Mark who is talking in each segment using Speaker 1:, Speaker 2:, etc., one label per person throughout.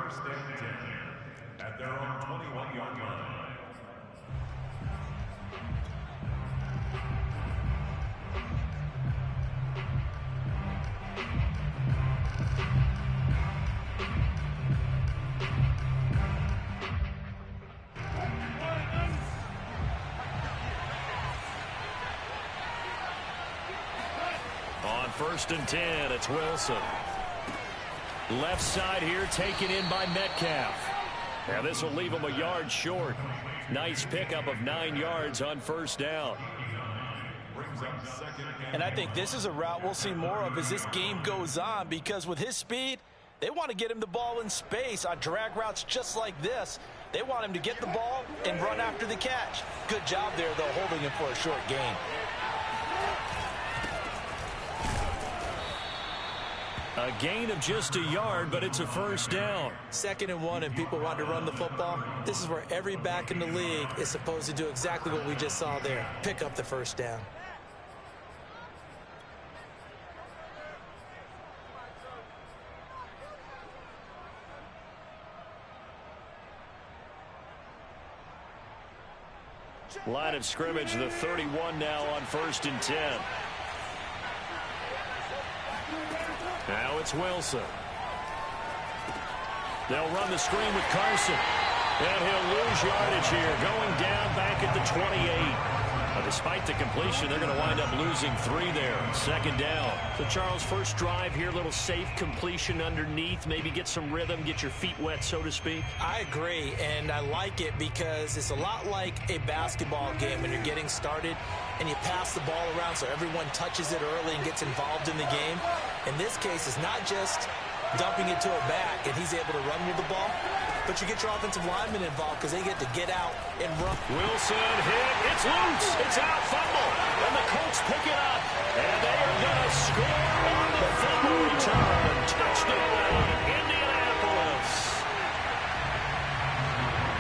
Speaker 1: first and 10 at their own 21-yard line.
Speaker 2: On first and 10, it's Wilson. Left side here taken in by Metcalf. Now this will leave him a yard short. Nice pickup of 9 yards on first down.
Speaker 3: And I think this is a route we'll see more of as this game goes on, because with his speed, they want to get him the ball in space on drag routes just like this. They want him to get the ball and run after the catch. Good job there, though, holding him for a short gain.
Speaker 2: A gain of just a yard, but it's a first down.
Speaker 3: 2nd and 1, and people want to run the football. This is where every back in the league is supposed to do exactly what we just saw there. Pick up the first down.
Speaker 2: Line of scrimmage, the 31 now on first and 10. Now it's Wilson. They'll run the screen with Carson. And he'll lose yardage here, going down back at the 28. Despite the completion, they're going to wind up losing 3 there. 2nd down.
Speaker 4: So, Charles, first drive here, a little safe completion underneath. Maybe get some rhythm, get your feet wet, so to speak.
Speaker 3: I agree, and I like it because it's a lot like a basketball game when you're getting started and you pass the ball around so everyone touches it early and gets involved in the game. In this case, it's not just dumping it to a back and he's able to run with the ball, but you get your offensive linemen involved because they get to get out and run.
Speaker 2: Wilson hit. It's loose. It's out. Fumble. And the Colts pick it up. And they are going to score on the fumble return. Touchdown, Indianapolis.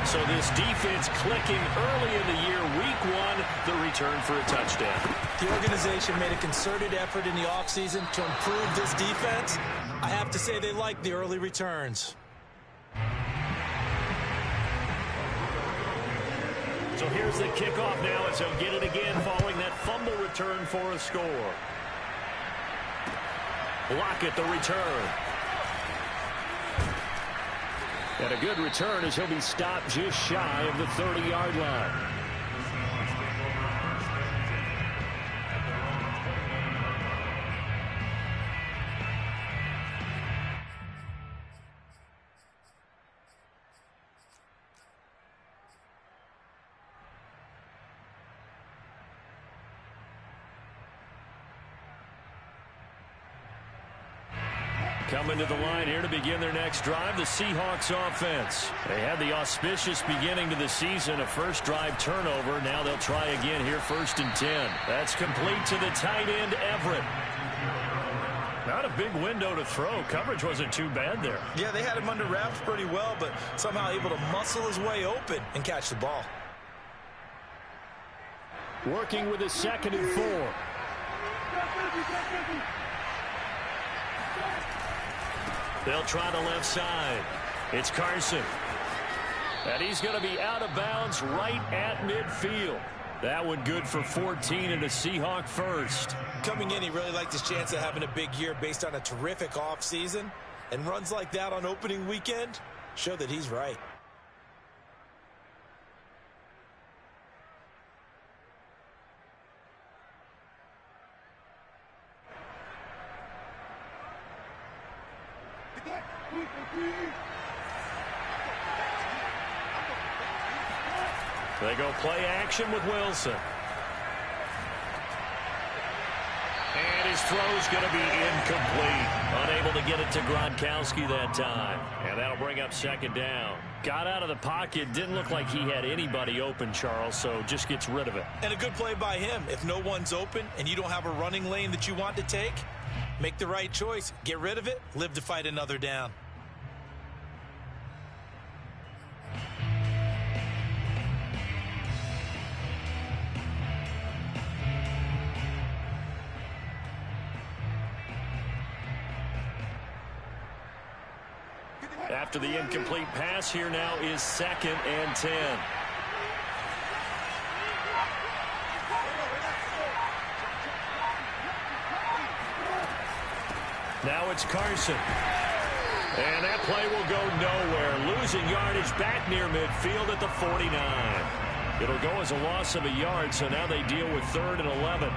Speaker 2: So this defense clicking early in the year. Week 1, the return for a touchdown.
Speaker 3: The organization made a concerted effort in the offseason to improve this defense. I have to say they like the early returns.
Speaker 2: So here's the kickoff now as he'll get it again following that fumble return for a score. Lockett the return. And a good return as he'll be stopped just shy of the 30-yard line. Coming to the line here to begin their next drive, the Seahawks offense. They had the auspicious beginning to the season, a first drive turnover. Now they'll try again here, 1st and 10. That's complete to the tight end, Everett. Not a big window to throw. Coverage wasn't too bad there.
Speaker 3: Yeah, they had him under wraps pretty well, but somehow able to muscle his way open and catch the ball.
Speaker 2: Working with his 2nd and 4. They'll try the left side. It's Carson. And he's going to be out of bounds right at midfield. That one good for 14 and a Seahawk first.
Speaker 3: Coming in, he really liked his chance of having a big year based on a terrific offseason. And runs like that on opening weekend show that he's right.
Speaker 2: They go play action with Wilson. And his throw's going to be incomplete. Unable to get it to Gronkowski that time. And that'll bring up 2nd down. Got out of the pocket. Didn't look like he had anybody open, Charles, so just gets rid of it.
Speaker 3: And a good play by him. If no one's open and you don't have a running lane that you want to take, make the right choice. Get rid of it. Live to fight another down.
Speaker 2: After the incomplete pass, here now is 2nd and 10. Now it's Carson. And that play will go nowhere. Losing yardage back near midfield at the 49. It'll go as a loss of a yard, so now they deal with 3rd and 11.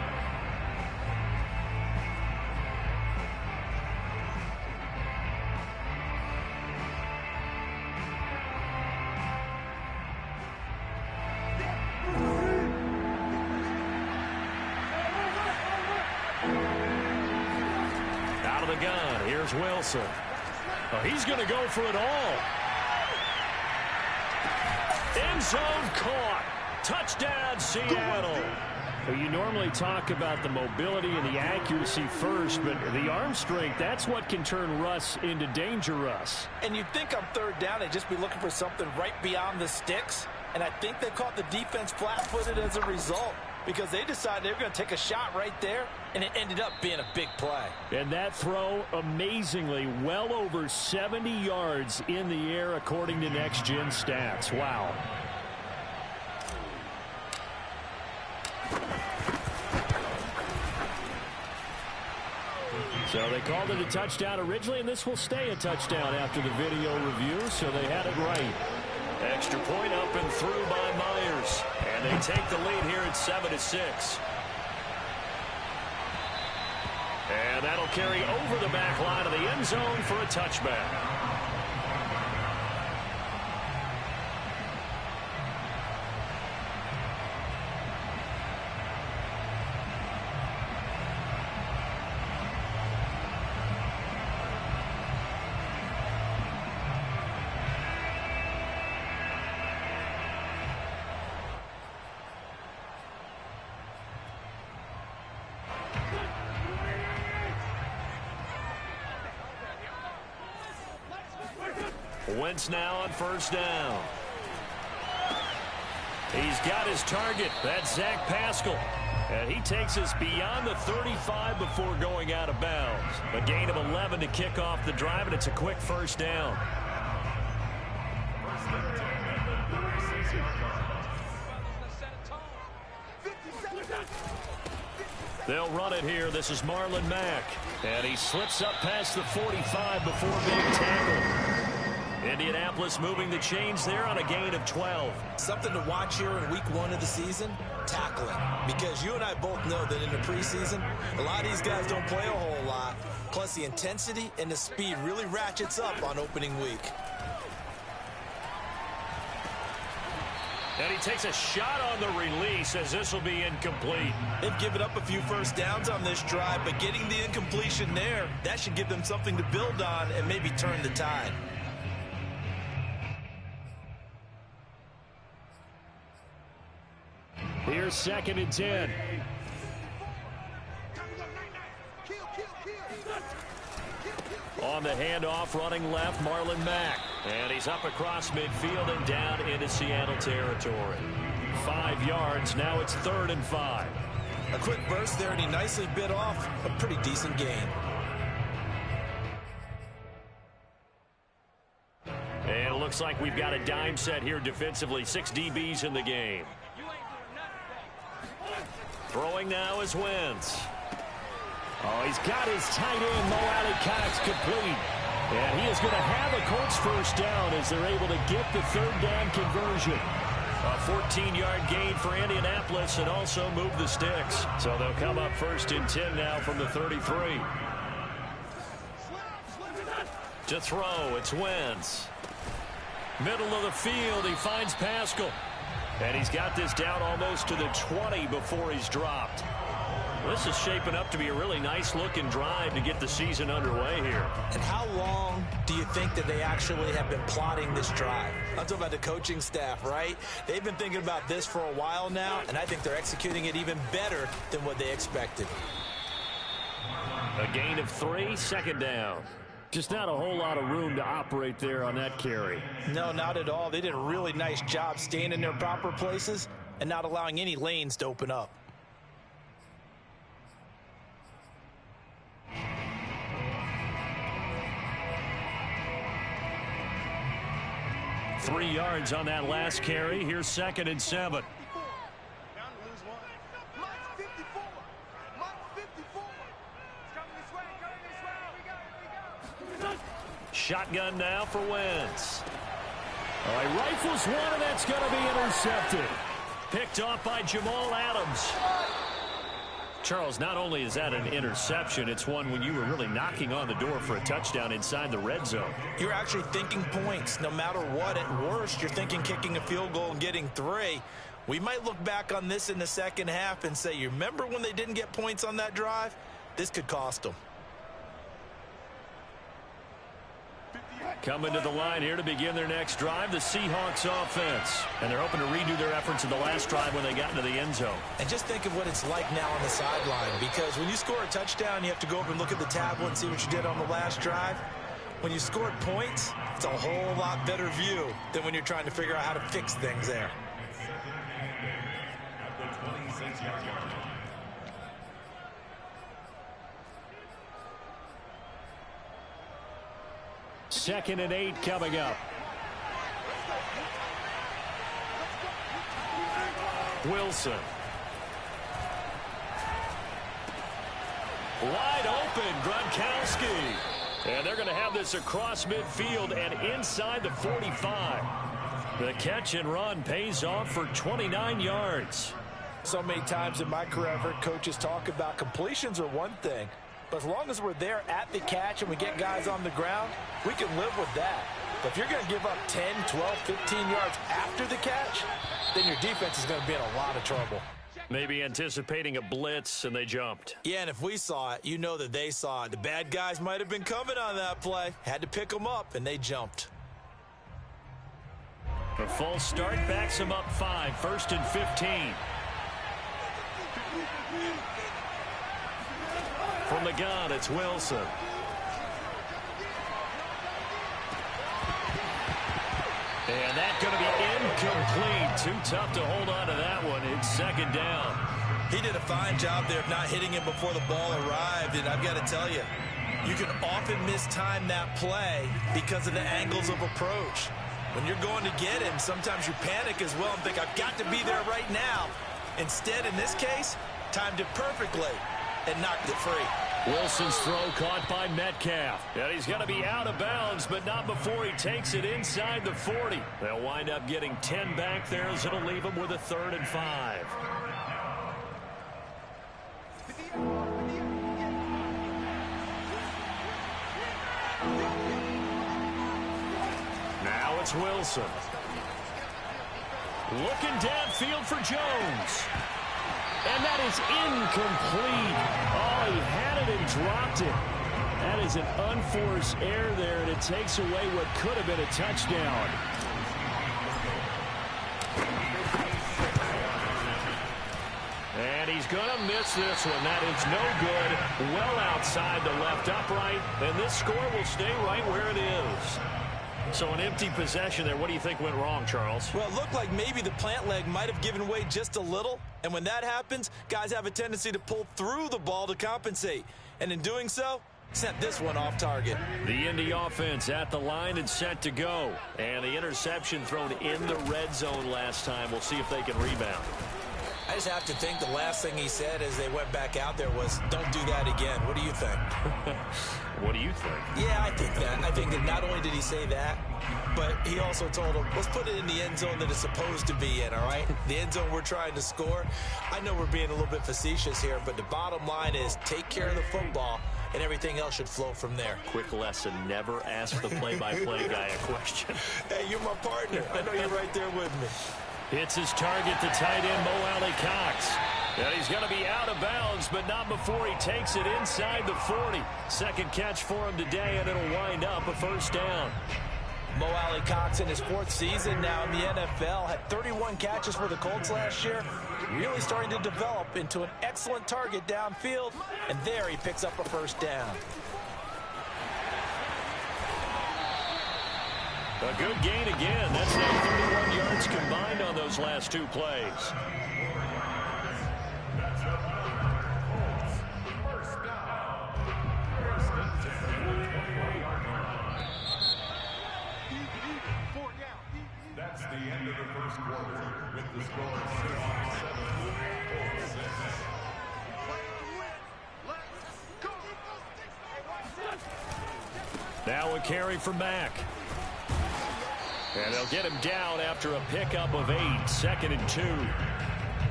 Speaker 2: Out of the gun, here's Wilson. Oh, he's going to go for it all. End zone caught. Touchdown, Seattle. Well, you normally talk about the mobility and the accuracy first, but the arm strength, that's what can turn Russ into danger Russ.
Speaker 3: And you'd think on 3rd down, they'd just be looking for something right beyond the sticks. And I think they caught the defense flat-footed as a result, because they decided they were going to take a shot right there, and it ended up being a big play.
Speaker 2: And that throw, amazingly, well over 70 yards in the air, according to Next Gen Stats. Wow. So they called it a touchdown originally, and this will stay a touchdown after the video review, so they had it right. Extra point up and through by Myers. And they take the lead here at 7-6. And that'll carry over the back line of the end zone for a touchback. Wentz now on 1st down. He's got his target. That's Zach Pascal. And he takes us beyond the 35 before going out of bounds. A gain of 11 to kick off the drive, and it's a quick 1st down. They'll run it here. This is Marlon Mack. And he slips up past the 45 before being tackled. Indianapolis moving the chains there on a gain of 12.
Speaker 3: Something to watch here in week 1 of the season, tackling. Because you and I both know that in the preseason, a lot of these guys don't play a whole lot. Plus the intensity and the speed really ratchets up on opening week.
Speaker 2: And he takes a shot on the release as this will be incomplete.
Speaker 3: They've given up a few 1st downs on this drive, but getting the incompletion there, that should give them something to build on and maybe turn the tide.
Speaker 2: Here's 2nd and 10. On the handoff, running left, Marlon Mack. And he's up across midfield and down into Seattle territory. 5 yards. Now it's 3rd and 5.
Speaker 3: A quick burst there, and he nicely bit off a pretty decent gain.
Speaker 2: And it looks like we've got a dime set here defensively. 6 DBs in the game. Throwing now is Wentz. Oh, he's got his tight end, Mo Alley-Cox, complete. And he is going to have a Colts 1st down as they're able to get the 3rd down conversion. A 14-yard gain for Indianapolis and also move the sticks. So they'll come up 1st and 10 now from the 33. To throw, it's Wentz. Middle of the field, he finds Pascal. And he's got this down almost to the 20 before he's dropped. This is shaping up to be a really nice-looking drive to get the season underway here.
Speaker 3: And how long do you think that they actually have been plotting this drive? I'm talking about the coaching staff, right? They've been thinking about this for a while now, and I think they're executing it even better than what they expected.
Speaker 2: A gain of 3, 2nd down. Just not a whole lot of room to operate there on that carry.
Speaker 3: No, not at all. They did a really nice job staying in their proper places and not allowing any lanes to open up.
Speaker 2: 3 yards on that last carry. Here's 2nd and 7. Shotgun now for Wentz.
Speaker 4: All right, rifles one, and that's going to be intercepted.
Speaker 2: Picked off by Jamal Adams. Charles, not only is that an interception, it's one when you were really knocking on the door for a touchdown inside the red zone.
Speaker 3: You're actually thinking points. No matter what, at worst, you're thinking kicking a field goal and getting 3. We might look back on this in the second half and say, you remember when they didn't get points on that drive? This could cost them.
Speaker 2: Coming to the line here to begin their next drive, the Seahawks offense. And they're hoping to redo their efforts in the last drive when they got into the end zone.
Speaker 3: And just think of what it's like now on the sideline, because when you score a touchdown, you have to go up and look at the tablet and see what you did on the last drive. When you scored points, it's a whole lot better view than when you're trying to figure out how to fix things there.
Speaker 2: Second and 8 coming up. Wilson. Wide open, Gronkowski. And they're going to have this across midfield and inside the 45. The catch and run pays off for 29 yards.
Speaker 3: So many times in my career, I've heard coaches talk about completions are one thing. But as long as we're there at the catch and we get guys on the ground, we can live with that. But if you're going to give up 10, 12, 15 yards after the catch, then your defense is going to be in a lot of trouble.
Speaker 2: Maybe anticipating a blitz, and they jumped.
Speaker 3: Yeah, and if we saw it, you know that they saw it. The bad guys might have been coming on that play. Had to pick them up, and they jumped.
Speaker 2: A false start backs them up 5, 1st and 15. From the gun, it's Wilson. And that's going to be incomplete. Too tough to hold on to that one. It's 2nd down.
Speaker 3: He did a fine job there of not hitting him before the ball arrived. And I've got to tell you, you can often mistime that play because of the angles of approach. When you're going to get him, sometimes you panic as well and think, I've got to be there right now. Instead, in this case, timed it perfectly and knocked it free.
Speaker 2: Wilson's throw caught by Metcalf. And he's going to be out of bounds, but not before he takes it inside the 40. They'll wind up getting 10 back there as it'll leave them with a 3rd and 5. Now it's Wilson. Looking downfield for Jones. And that is incomplete. Oh, he had it and dropped it. That is an unforced error there, and it takes away what could have been a touchdown. And he's going to miss this one. That is no good. Well outside the left upright, and this score will stay right where it is. So an empty possession there. What do you think went wrong, Charles?
Speaker 3: Well, it looked like maybe the plant leg might have given way just a little. And when that happens, guys have a tendency to pull through the ball to compensate. And in doing so, sent this one off target.
Speaker 2: The Indy offense at the line and set to go. And the interception thrown in the red zone last time. We'll see if they can rebound.
Speaker 3: I just have to think the last thing he said as they went back out there was, don't do that again. What do you think?
Speaker 2: What do you think?
Speaker 3: Yeah, I think that. I think that not only did he say that, but he also told him, let's put it in the end zone that it's supposed to be in, all right? The end zone we're trying to score. I know we're being a little bit facetious here, but the bottom line is take care of the football, and everything else should flow from there.
Speaker 2: Quick lesson, never ask the play-by-play guy a question.
Speaker 3: Hey, you're my partner. I know you're right there with me.
Speaker 2: It's his target, the tight end, Mo Alley-Cox. And he's going to be out of bounds, but not before he takes it inside the 40. Second catch for him today, and it'll wind up a 1st down.
Speaker 3: Mo Alley-Cox in his 4th season now in the NFL had 31 catches for the Colts last year. Really starting to develop into an excellent target downfield, and there he picks up a 1st down.
Speaker 2: A good gain again. That's now 31 yards combined on those last 2 plays. Now a carry for Mack. And they'll get him down after a pickup of 8, 2nd and 2.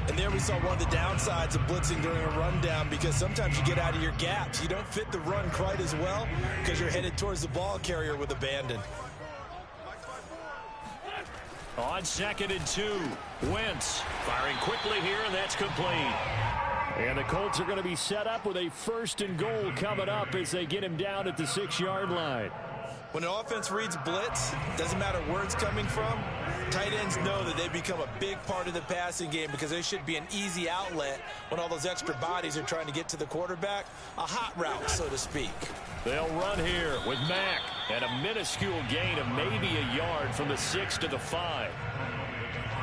Speaker 3: And there we saw one of the downsides of blitzing during a rundown, because sometimes you get out of your gaps. You don't fit the run quite as well because you're headed towards the ball carrier with abandon.
Speaker 2: On 2nd and 2, Wentz firing quickly here, and that's complete. And the Colts are going to be set up with a 1st and goal coming up as they get him down at the 6-yard line.
Speaker 3: When an offense reads blitz, doesn't matter where it's coming from, tight ends know that they become a big part of the passing game because they should be an easy outlet when all those extra bodies are trying to get to the quarterback. A hot route, so to speak.
Speaker 2: They'll run here with Mack and a minuscule gain of maybe a yard from the 6 to the 5.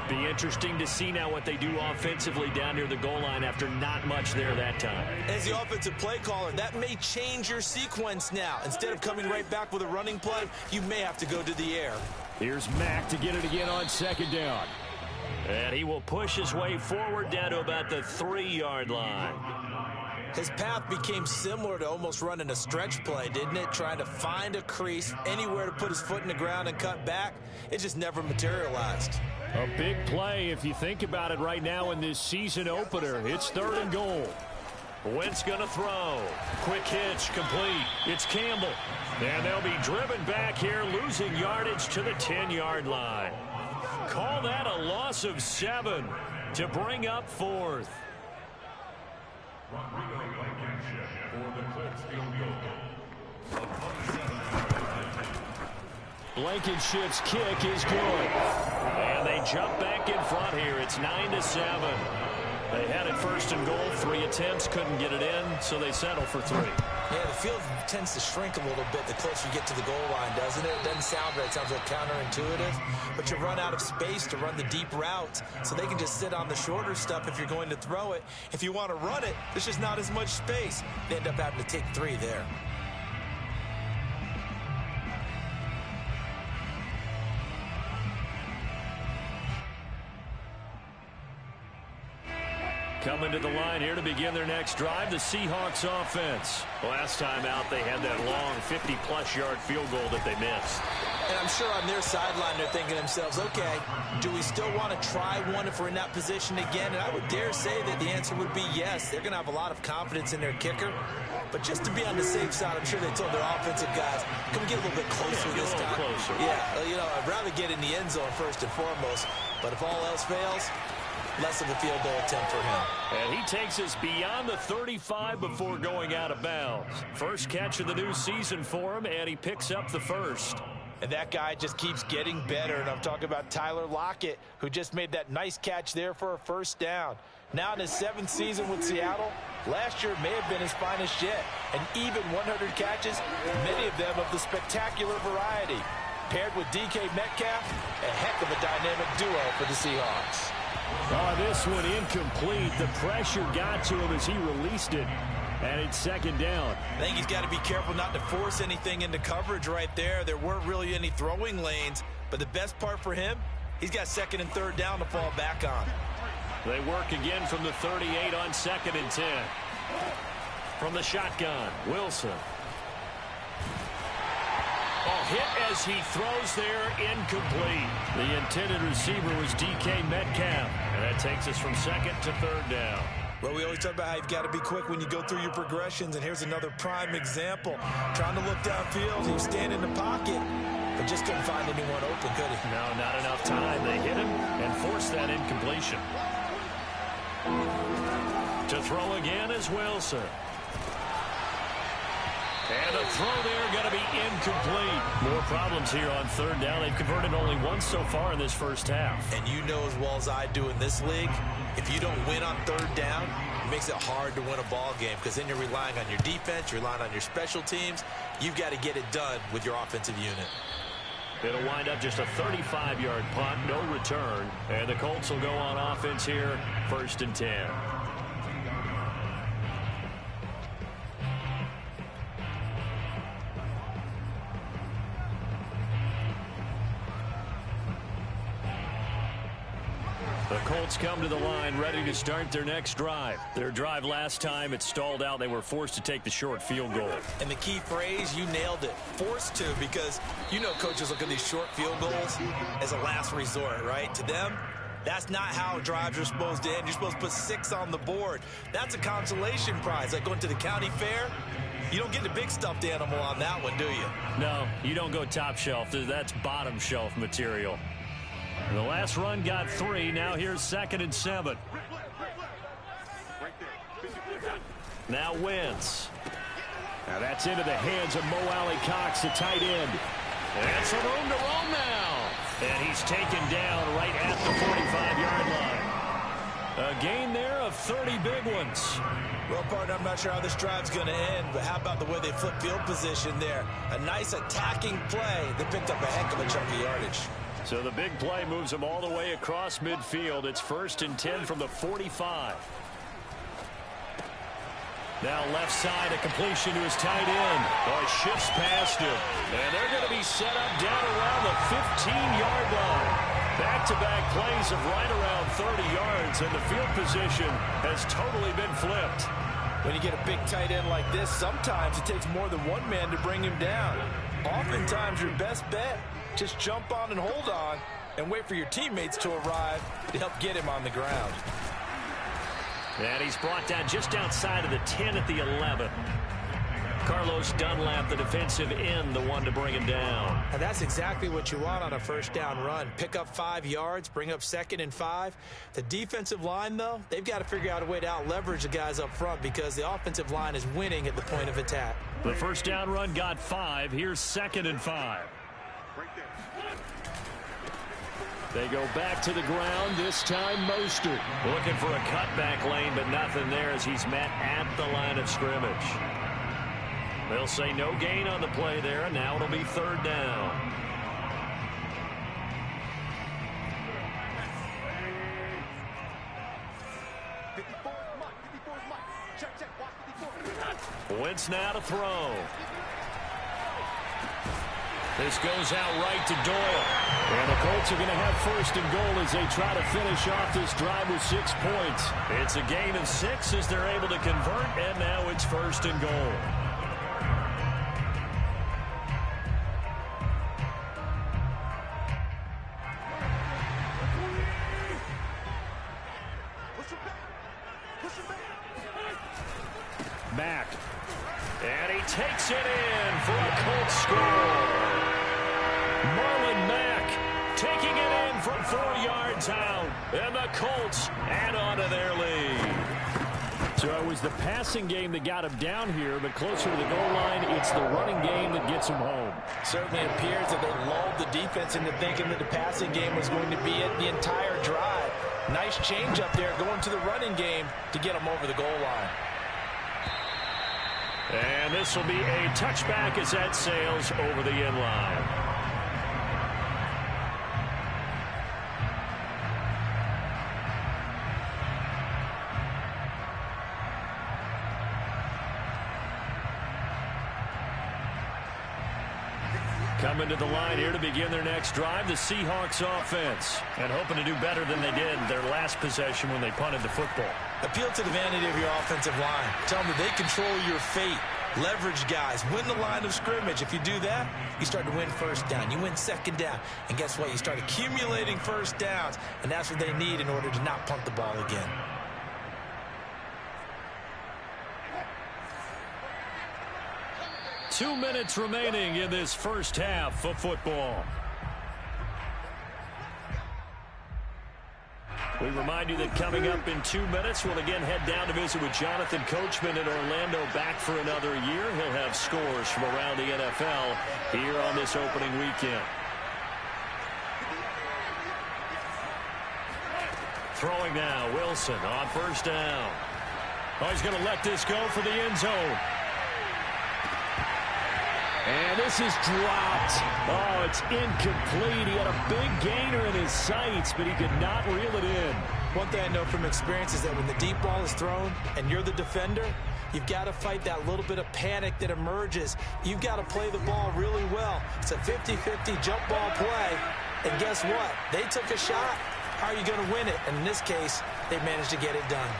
Speaker 2: Be interesting to see now what they do offensively down near the goal line after not much there that time.
Speaker 3: As the offensive play caller, that may change your sequence now. Instead of coming right back with a running play, you may have to go to the air.
Speaker 2: Here's Mack to get it again on 2nd down. And he will push his way forward down to about the 3-yard line.
Speaker 3: His path became similar to almost running a stretch play, didn't it? Trying to find a crease, anywhere to put his foot in the ground and cut back. It just never materialized.
Speaker 2: A big play if you think about it right now in this season opener. It's 3rd and goal. Wentz going to throw. Quick hitch, complete. It's Campbell. And they'll be driven back here, losing yardage to the 10-yard line. Call that a loss of 7 to bring up 4th.
Speaker 1: Rodrigo Blankenship for the Colts field goal.
Speaker 2: Blankenship's kick is good. And they jump back in front here. It's 9-7. They had it 1st and goal. 3 attempts, couldn't get it in, so they settle for 3.
Speaker 3: Yeah, the field tends to shrink a little bit the closer you get to the goal line, doesn't it? It doesn't sound right. It sounds a little counterintuitive. But you run out of space to run the deep routes, so they can just sit on the shorter stuff if you're going to throw it. If you want to run it, there's just not as much space. They end up having to take 3 there.
Speaker 2: Coming to the line here to begin their next drive, the Seahawks offense. Last time out, they had that long 50-plus yard field goal that they missed.
Speaker 3: And I'm sure on their sideline, they're thinking to themselves, okay, do we still want to try one if we're in that position again? And I would dare say that the answer would be yes. They're going to have a lot of confidence in their kicker. But just to be on the safe side, I'm sure they told their offensive guys, come get a little bit closer this time.
Speaker 2: Closer.
Speaker 3: Yeah, you know, I'd rather get in the end zone first and foremost. But if all else fails, less of a field goal attempt for him.
Speaker 2: And he takes us beyond the 35 before going out of bounds. First catch of the new season for him, and he picks up the 1st.
Speaker 3: And that guy just keeps getting better. And I'm talking about Tyler Lockett, who just made that nice catch there for a 1st down. Now in his 7th season with Seattle, last year may have been his finest yet. And even 100 catches, many of them of the spectacular variety. Paired with DK Metcalf, a heck of a dynamic duo for the Seahawks.
Speaker 2: Oh, this one incomplete. The pressure got to him as he released it. And it's 2nd down.
Speaker 3: I think he's got to be careful not to force anything into coverage right there. There weren't really any throwing lanes. But the best part for him, he's got 2nd and 3rd down to fall back on.
Speaker 2: They work again from the 38 on 2nd and 10. From the shotgun, Wilson. Hit as he throws there, incomplete. The intended receiver was DK Metcalf. And that takes us from 2nd to 3rd down.
Speaker 3: Well, we always talk about how you've got to be quick when you go through your progressions, and here's another prime example. Trying to look downfield, he was standing in the pocket, but just couldn't find anyone open, could he?
Speaker 2: No, not enough time. They hit him and forced that incompletion. To throw again is Wilson. And a throw there going to be incomplete. More problems here on 3rd down. They've converted only once so far in this first half.
Speaker 3: And you know as well as I do in this league, if you don't win on 3rd down, it makes it hard to win a ball game because then you're relying on your defense, you're relying on your special teams. You've got to get it done with your offensive unit.
Speaker 2: It'll wind up just a 35-yard punt, no return. And the Colts will go on offense here, 1st and 10. The The Colts come to the line ready to start their next drive. Their drive last time, it stalled out. They were forced to take the short field goal.
Speaker 3: And the key phrase, you nailed it, forced to, because you know coaches look at these short field goals as a last resort, right? To them, that's not how drives are supposed to end. You're supposed to put 6 on the board. That's a consolation prize. Like going to the county fair, you don't get the big stuffed animal on that one, do you?
Speaker 2: No, you don't go top shelf. That's bottom shelf material. The last run got 3. Now here's 2nd and 7. Now Wentz. Now that's into the hands of Mo Alley-Cox, the tight end. And some room to roam now. And he's taken down right at the 45-yard line. A gain there of 30 big ones.
Speaker 3: Well, partner, I'm not sure how this drive's going to end, but how about the way they flip field position there? A nice attacking play that picked up a heck of a chunk of yardage.
Speaker 2: So the big play moves them all the way across midfield. It's 1st and 10 from the 45. Now left side, a completion to his tight end. Oh, he shifts past him. And they're going to be set up down around the 15-yard line. Back-to-back plays of right around 30 yards, and the field position has totally been flipped.
Speaker 3: When you get a big tight end like this, sometimes it takes more than one man to bring him down. Oftentimes, your best bet, just jump on and hold on and wait for your teammates to arrive to help get him on the ground.
Speaker 2: And he's brought down just outside of the 10 at the 11. Carlos Dunlap, the defensive end, the one to bring him down.
Speaker 3: And that's exactly what you want on a first down run. Pick up 5 yards, bring up 2nd and 5. The defensive line, though, they've got to figure out a way to out-leverage the guys up front because the offensive line is winning at the point of attack.
Speaker 2: The first down run got 5. Here's 2nd and 5. They go back to the ground, this time Mostert. Looking for a cutback lane, but nothing there as he's met at the line of scrimmage. They'll say no gain on the play there, and now it'll be 3rd down. Wentz now to throw. This goes out right to Doyle. And the Colts are going to have 1st and goal as they try to finish off this drive with 6 points. It's a gain of 6 as they're able to convert, and now it's 1st and goal. Mack. And he takes it in for a Colts score. Marlon Mack taking it in from 4 yards out. And the Colts add on to their lead. So it was the passing game that got him down here, but closer to the goal line, it's the running game that gets him home.
Speaker 3: Certainly appears that they lulled the defense into thinking that the passing game was going to be it the entire drive. Nice change up there going to the running game to get them over the goal line.
Speaker 2: And this will be a touchback as that sails over the end line. Coming to the line here to begin their next drive, the Seahawks offense. And hoping to do better than they did their last possession when they punted the football.
Speaker 3: Appeal to the vanity of your offensive line. Tell them that they control your fate. Leverage guys. Win the line of scrimmage. If you do that, you start to win 1st down. You win 2nd down. And guess what? You start accumulating 1st downs. And that's what they need in order to not punt the ball again.
Speaker 2: Two minutes remaining in this first half of football. We remind you that coming up in 2 minutes, we'll again head down to visit with Jonathan Coachman in Orlando, back for another year. He'll have scores from around the NFL here on this opening weekend. Throwing now, Wilson on 1st down. Oh, he's going to let this go for the end zone. And this is dropped. Oh, it's incomplete. He had a big gainer in his sights, but he could not reel it in.
Speaker 3: One thing I know from experience is that when the deep ball is thrown and you're the defender, you've got to fight that little bit of panic that emerges. You've got to play the ball really well. It's a 50-50 jump ball play. And guess what? They took a shot. how are you going to win it? And in this case, they managed to get it done.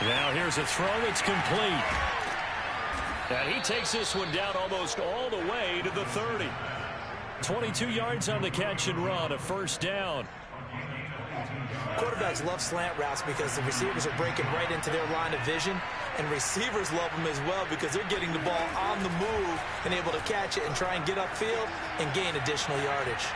Speaker 2: Now here's a throw that's complete. And he takes this one down almost all the way to the 30. 22 yards on the catch and run, a first down.
Speaker 3: Quarterbacks love slant routes because the receivers are breaking right into their line of vision, and receivers love them as well because they're getting the ball on the move and able to catch it and try and get upfield and gain additional yardage.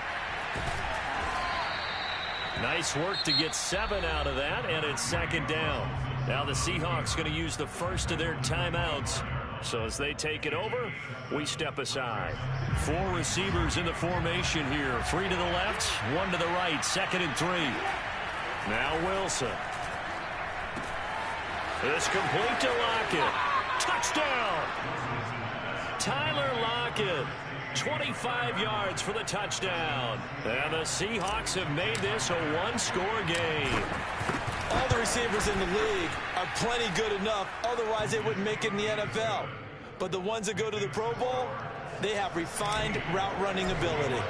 Speaker 2: Nice work to get 7 out of that, and it's second down. Now the Seahawks going to use the first of their timeouts. So as they take it over, we step aside. 4 receivers in the formation here. 3 to the left, 1 to the right, 2nd and 3. Now Wilson. It's complete to Lockett. Touchdown! Tyler Lockett. 25 yards for the touchdown. And the Seahawks have made this a one-score game.
Speaker 3: All the receivers in the league are plenty good enough. Otherwise, they wouldn't make it in the NFL. But the ones that go to the Pro Bowl, they have refined route running ability.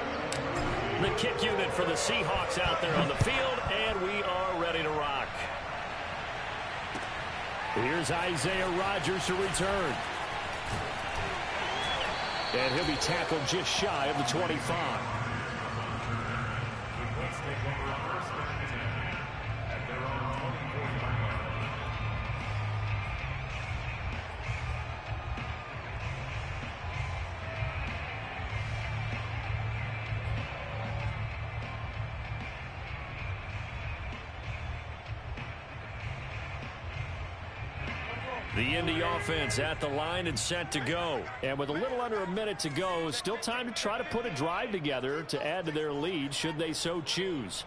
Speaker 2: The kick unit for the Seahawks out there on the field, and we are ready to rock. Here's Isaiah Rodgers to return. And he'll be tackled just shy of the 25. The Indy offense at the line and set to go. And with a little under a minute to go, still time to try to put a drive together to add to their lead should they so choose.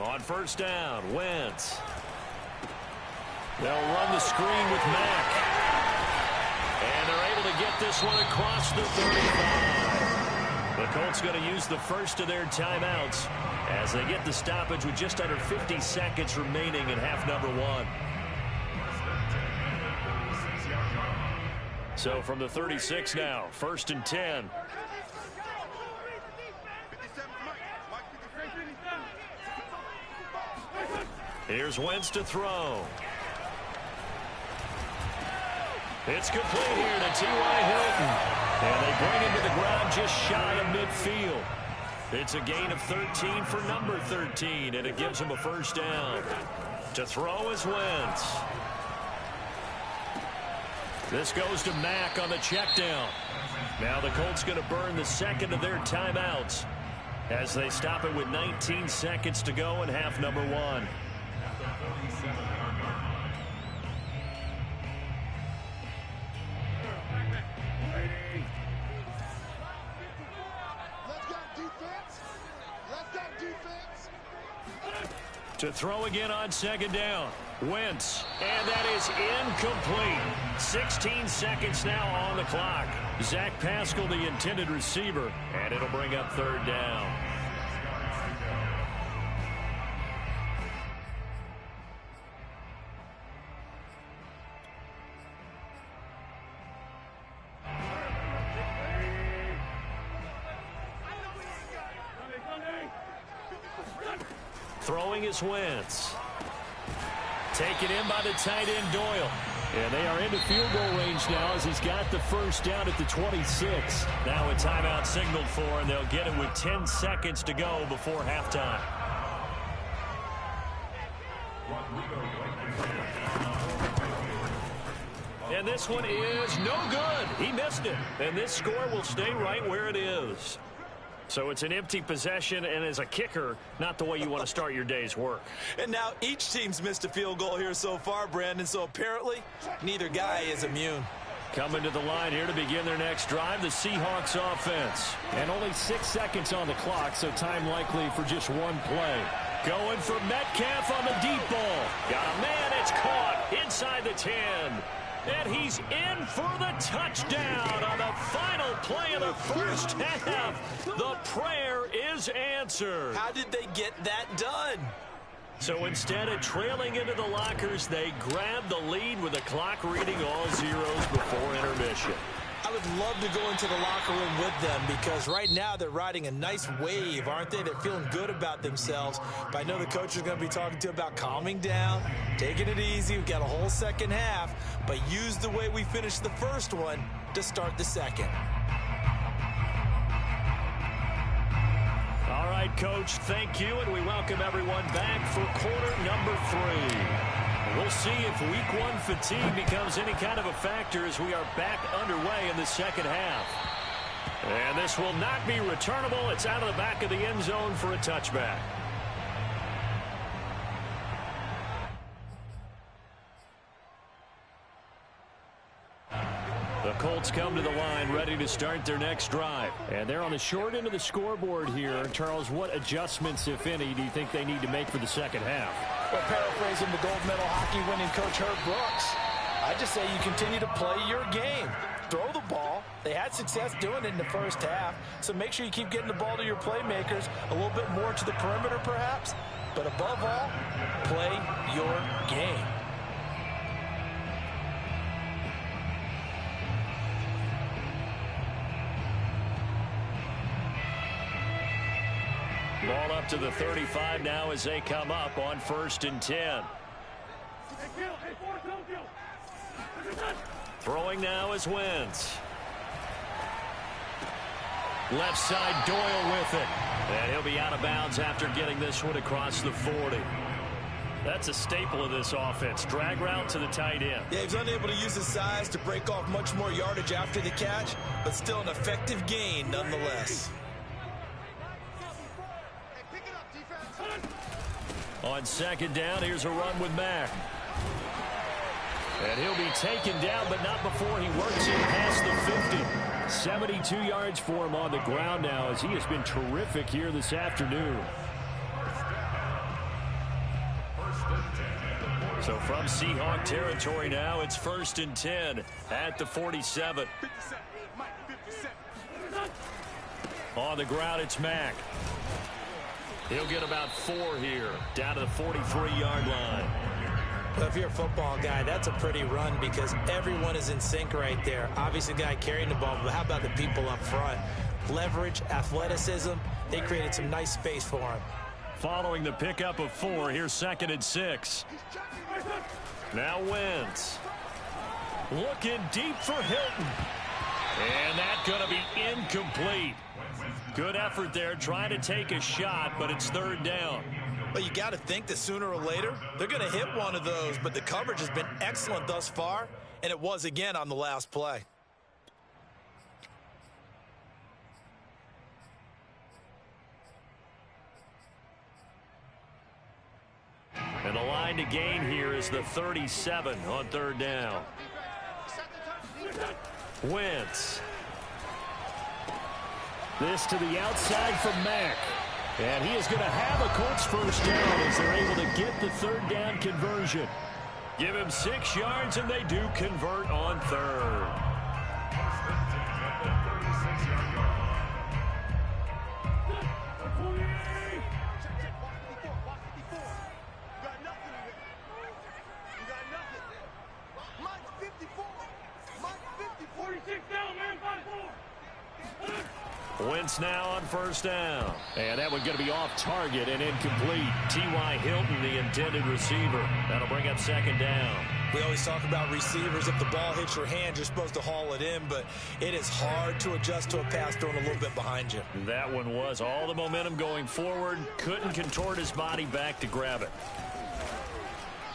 Speaker 2: On first down, Wentz. They'll run the screen with Mack. And they're able to get this one across the 35. The Colts going to use the first of their timeouts as they get the stoppage with just under 50 seconds remaining in half number 1. So from the 36 now, 1st and 10. Here's Wentz to throw. It's complete here to T.Y. Hilton. And they bring him to the ground just shy of midfield. It's a gain of 13 for number 13, and it gives him a first down. To throw is Wentz. This goes to Mack on the check down. Now the Colts going to burn the second of their timeouts as they stop it with 19 seconds to go in half number 1. To throw again on second down. Wentz. And that is incomplete. 16 seconds now on the clock. Zach Pascal, the intended receiver. And it'll bring up third down. Throwing is Wentz. Taken in by the tight end Doyle. And they are into field goal range now as he's got the first down at the 26. Now a timeout signaled for, and they'll get it with 10 seconds to go before halftime. And this one is no good. He missed it. And this score will stay right where it is. So it's an empty possession, and as a kicker, not the way you want to start your day's work.
Speaker 3: And now each team's missed a field goal here so far, Brandon, so apparently neither guy is immune.
Speaker 2: Coming to the line here to begin their next drive, the Seahawks offense.
Speaker 5: And only 6 seconds on the clock, so time likely for just one play.
Speaker 2: Going for Metcalf on the deep ball. Got a man, it's caught inside the 10. And he's in for the touchdown on the final play of the first half. The prayer is answered.
Speaker 3: How did they get that done?
Speaker 2: So instead of trailing into the lockers, they grabbed the lead with the clock reading all zeros before intermission.
Speaker 3: I would love to go into the locker room with them because right now they're riding a nice wave, aren't they? They're feeling good about themselves. But I know the coach is going to be talking to them about calming down, taking it easy. We've got a whole second half, but use the way we finished the first one to start the second.
Speaker 2: All right, Coach, thank you, and we welcome everyone back for quarter number 3. We'll see if week 1 fatigue becomes any kind of a factor as we are back underway in the second half. And this will not be returnable. It's out of the back of the end zone for a touchback. The Colts come to the line ready to start their next drive. And they're on the short end of the scoreboard here. Charles, what adjustments, if any, do you think they need to make for the second half?
Speaker 3: Well, paraphrasing the gold medal hockey winning coach Herb Brooks, I just say you continue to play your game. Throw the ball. They had success doing it in the first half, so make sure you keep getting the ball to your playmakers, a little bit more to the perimeter perhaps, but above all, play your game.
Speaker 2: Ball up to the 35 now as they come up on 1st and 10. Throwing now is Wentz. Left side, Doyle with it. And he'll be out of bounds after getting this one across the 40. That's a staple of this offense. Drag route to the tight end.
Speaker 3: Yeah, he's unable to use his size to break off much more yardage after the catch, but still an effective gain nonetheless.
Speaker 2: On 2nd down, here's a run with Mack. And he'll be taken down, but not before he works it past the 50. 72 yards for him on the ground now as he has been terrific here this afternoon. So from Seahawk territory now, it's 1st and 10 at the 47. On the ground, it's Mack. He'll get about 4 here, down to the 43-yard line.
Speaker 3: Well, if you're a football guy, that's a pretty run because everyone is in sync right there. Obviously, the guy carrying the ball, but how about the people up front? Leverage, athleticism, they created some nice space for him.
Speaker 2: Following the pickup of 4, here's 2nd and 6. Now Wentz. Looking deep for Hilton. And that's going to be incomplete. Good effort there, trying to take a shot, but it's 3rd down.
Speaker 3: But you got to think that sooner or later, they're going to hit one of those, but the coverage has been excellent thus far, and it was again on the last play.
Speaker 2: And the line to gain here is the 37 on 3rd down. Wentz.
Speaker 5: This to the outside from Mack. And he is going to have a Colts 1st down as they're able to get the 3rd down conversion.
Speaker 2: Give him 6 yards, and they do convert on 3rd. Wentz now on 1st down.
Speaker 5: And that one going to be off target and incomplete.
Speaker 2: T.Y. Hilton, the intended receiver. That'll bring up 2nd down.
Speaker 3: We always talk about receivers. If the ball hits your hand, you're supposed to haul it in, but it is hard to adjust to a pass thrown a little bit behind you.
Speaker 2: That one was all the momentum going forward. Couldn't contort his body back to grab it.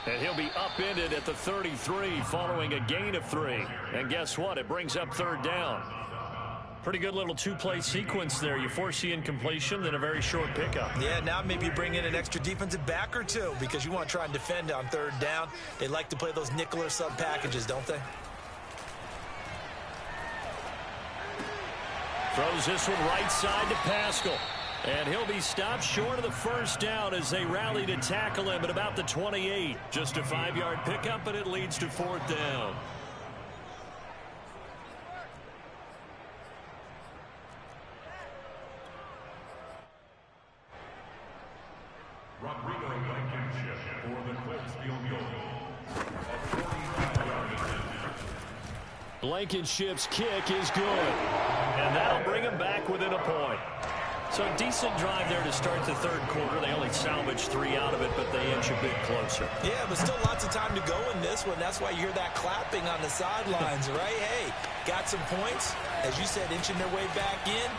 Speaker 2: And he'll be upended at the 33 following a gain of 3. And guess what? It brings up 3rd down. Pretty good little 2-play sequence there. You force the incompletion, then a very short pickup.
Speaker 3: Yeah, now maybe you bring in an extra defensive back or 2 because you want to try and defend on 3rd down. They like to play those nickel or sub packages, don't they?
Speaker 2: Throws this one right side to Pascal. And he'll be stopped short of the 1st down as they rally to tackle him at about the 28. Just a 5-yard pickup, and it leads to 4th down.
Speaker 1: Rodrigo Blankenship for the Colts field goal. A 45-yard attempt.
Speaker 5: Blankenship's kick is good.
Speaker 2: And that'll bring them back within a point. So decent drive there to start the third quarter. They only salvaged 3 out of it, but they inch a bit closer.
Speaker 3: Yeah, but still lots of time to go in this one. That's why you hear that clapping on the sidelines, right? Hey, got some points. As you said, inching their way back in.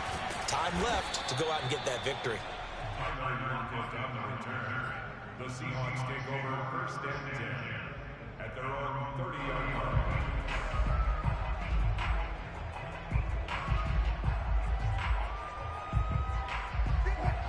Speaker 3: Time left to go out and get that victory.
Speaker 1: The Seahawks take over first and 10 at their own 30-yard line.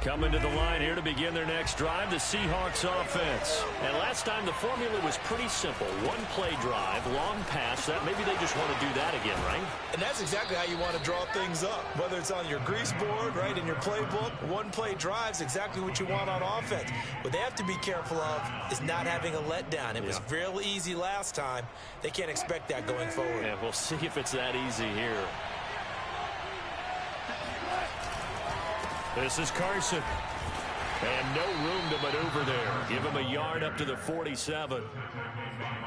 Speaker 2: Coming to the line here to begin their next drive, the Seahawks offense. And last time the formula was pretty simple. One play drive, long pass. That maybe they just want to do that again, right?
Speaker 3: And that's exactly how you want to draw things up. Whether it's on your grease board, right, in your playbook, one play drive is exactly what you want on offense. What they have to be careful of is not having a letdown. It was real easy last time. They can't expect that going forward.
Speaker 2: Yeah, we'll see if it's that easy here. This is Carson. And no room to maneuver there. Give him a yard up to the 47.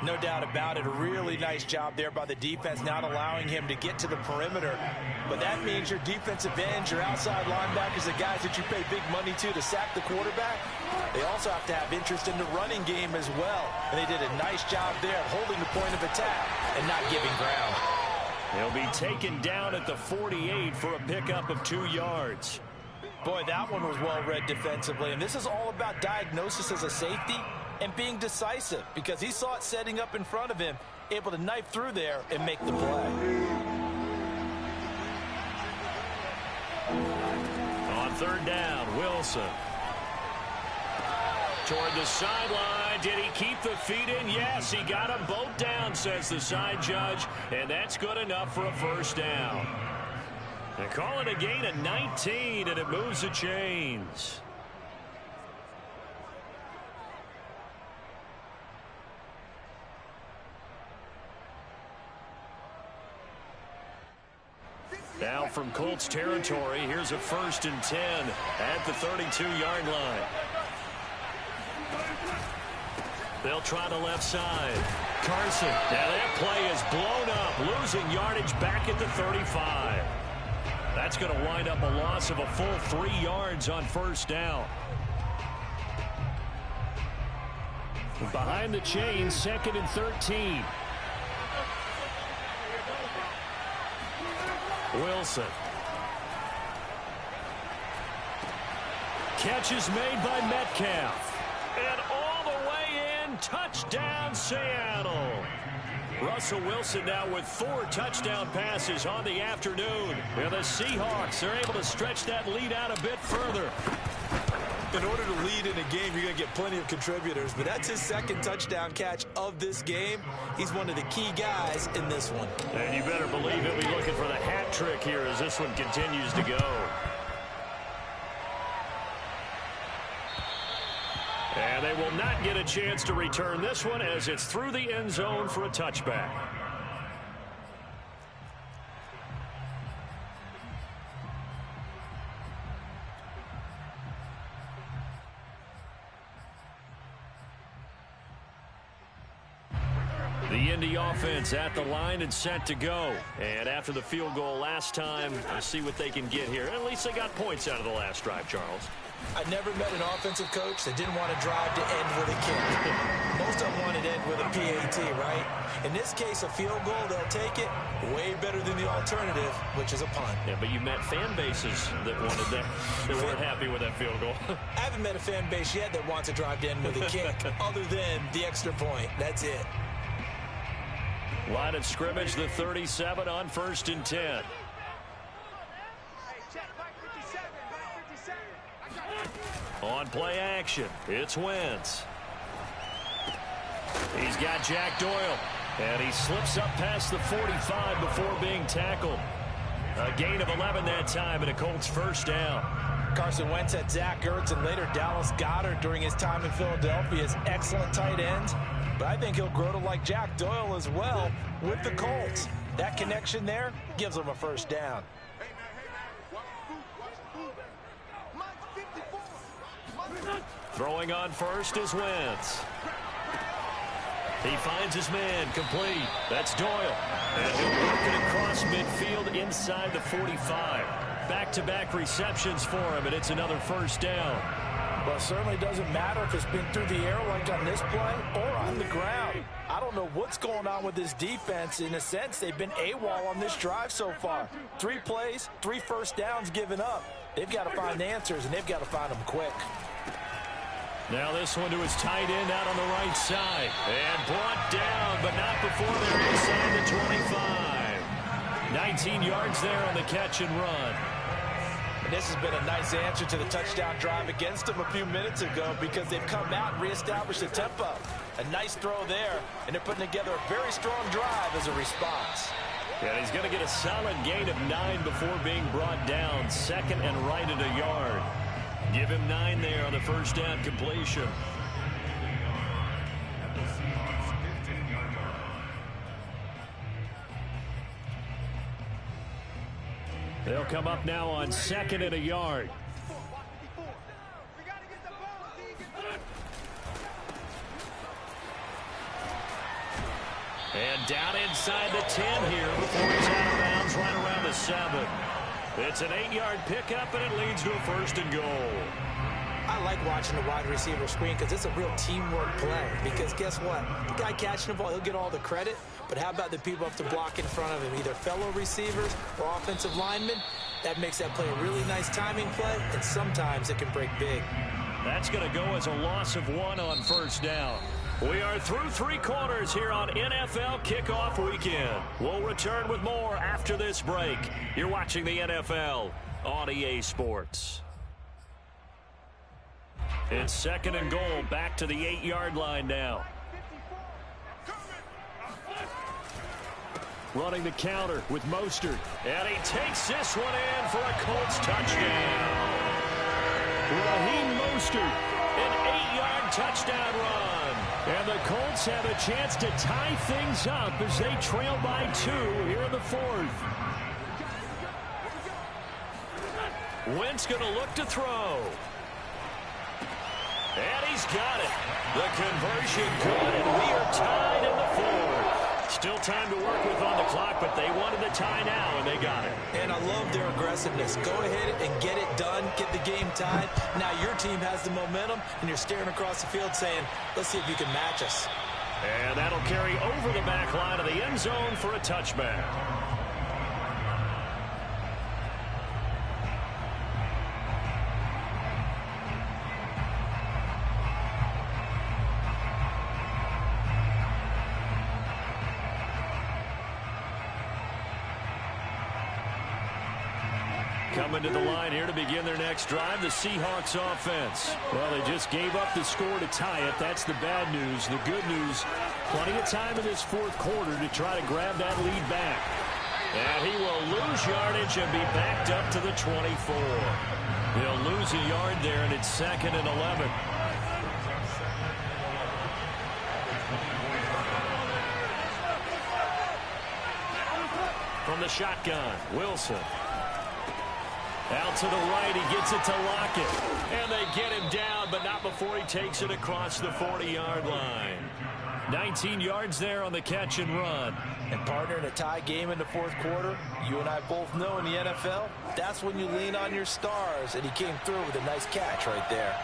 Speaker 3: No doubt about it. A really nice job there by the defense, not allowing him to get to the perimeter. But that means your defensive ends, your outside linebackers, the guys that you pay big money to sack the quarterback, they also have to have interest in the running game as well. And they did a nice job there of holding the point of attack and not giving ground.
Speaker 2: He'll be taken down at the 48 for a pickup of 2 yards.
Speaker 3: Boy, that one was well read defensively. And this is all about diagnosis as a safety and being decisive, because he saw it setting up in front of him, able to knife through there and make the play.
Speaker 2: On third down, Wilson. Toward the sideline. Did he keep the feet in? Yes, he got them both down, says the side judge. And that's good enough for a first down. They call it a gain of 19, and it moves the chains. Now from Colts territory, here's a 1st and 10 at the 32-yard line. They'll try the left side. Carson. Now that play is blown up, losing yardage back at the 35. That's going to wind up a loss of a full 3 yards on first down.
Speaker 5: Behind the chains, 2nd and 13.
Speaker 2: Wilson. Catch is made by Metcalf. And all the way in, touchdown Seattle. Russell Wilson now with 4 touchdown passes on the afternoon. And the Seahawks are able to stretch that lead out a bit further.
Speaker 3: In order to lead in a game, you're going to get plenty of contributors. But that's his 2nd touchdown catch of this game. He's one of the key guys in this one.
Speaker 2: And you better believe he'll be looking for the hat trick here as this one continues to go. And they will not get a chance to return this one as it's through the end zone for a touchback. The Indy offense at the line and set to go. And after the field goal last time, we'll see what they can get here. At least they got points out of the last drive, Charles.
Speaker 3: I never met an offensive coach that didn't want to drive to end with a kick. Most of them wanted to end with a PAT, right? In this case, a field goal, they'll take it. Way better than the alternative, which is a punt.
Speaker 2: Yeah, but you met fan bases that wanted that, that weren't happy with that field goal.
Speaker 3: I haven't met a fan base yet that wants to drive to end with a kick, other than the extra point. That's it.
Speaker 2: Line of scrimmage, the 37 on 1st and 10. On play action, it's Wentz. He's got Jack Doyle, and he slips up past the 45 before being tackled. A gain of 11 that time, and a Colts first down.
Speaker 3: Carson Wentz had Zach Ertz and later Dallas Goedert during his time in Philadelphia as excellent tight ends. But I think he'll grow to like Jack Doyle as well with the Colts. That connection there gives him a first down.
Speaker 2: Throwing on first is Wentz. He finds his man, complete. That's Doyle. And he'll work it across midfield inside the 45. Back-to-back receptions for him, and it's another first down.
Speaker 3: Well, it certainly doesn't matter if it's been through the air like on this play or on the ground. I don't know what's going on with this defense. In a sense, they've been AWOL on this drive so far. 3 plays, 3 first downs given up. They've got to find answers, and they've got to find them quick.
Speaker 2: Now this one to his tight end out on the right side. And brought down, but not before they're inside the 25. 19 yards there on the catch and run.
Speaker 3: And this has been a nice answer to the touchdown drive against them a few minutes ago because they've come out and reestablished the tempo. A nice throw there, and they're putting together a very strong drive as a response.
Speaker 2: Yeah, he's going to get a solid gain of 9 before being brought down. Second and right at a yard. Give him 9 there on the first down completion. They'll come up now on second and a yard. And down inside the 10 here before he's out of bounds right around the 7. It's an 8-yard pickup, and it leads to a first and goal.
Speaker 3: I like watching the wide receiver screen because it's a real teamwork play. Because guess what? The guy catching the ball, he'll get all the credit. But how about the people up to block in front of him, either fellow receivers or offensive linemen? That makes that play a really nice timing play, and sometimes it can break big.
Speaker 2: That's going to go as a loss of 1 on first down. We are through 3 quarters here on NFL Kickoff Weekend. We'll return with more after this break. You're watching the NFL on EA Sports. It's second and goal, back to the 8-yard line now. Running the counter with Mostert. And he takes this one in for a Colts touchdown. Raheem Mostert, an 8-yard touchdown run. And the Colts have a chance to tie things up as they trail by 2 here in the 4th. Wentz going to look to throw. And he's got it. The conversion good, and we are tied in the 4th. Still time to work with on the clock, but they wanted the tie now, and they got it.
Speaker 3: And I love their aggressiveness. Go ahead and get it done, get the game tied. Now your team has the momentum, and you're staring across the field saying, let's see if you can match us.
Speaker 2: And that'll carry over the back line of the end zone for a touchback. Coming to the line here to begin their next drive, the Seahawks offense. Well, they just gave up the score to tie it. That's the bad news. The good news, plenty of time in this 4th quarter to try to grab that lead back. And he will lose yardage and be backed up to the 24. He'll lose a yard there, and it's 2nd and 11. From the shotgun, Wilson. Out to the right, he gets it to Lockett. And they get him down, but not before he takes it across the 40-yard line. 19 yards there on the catch and run.
Speaker 3: And partner, in a tie game in the 4th quarter, you and I both know in the NFL, that's when you lean on your stars. And he came through with a nice catch right there.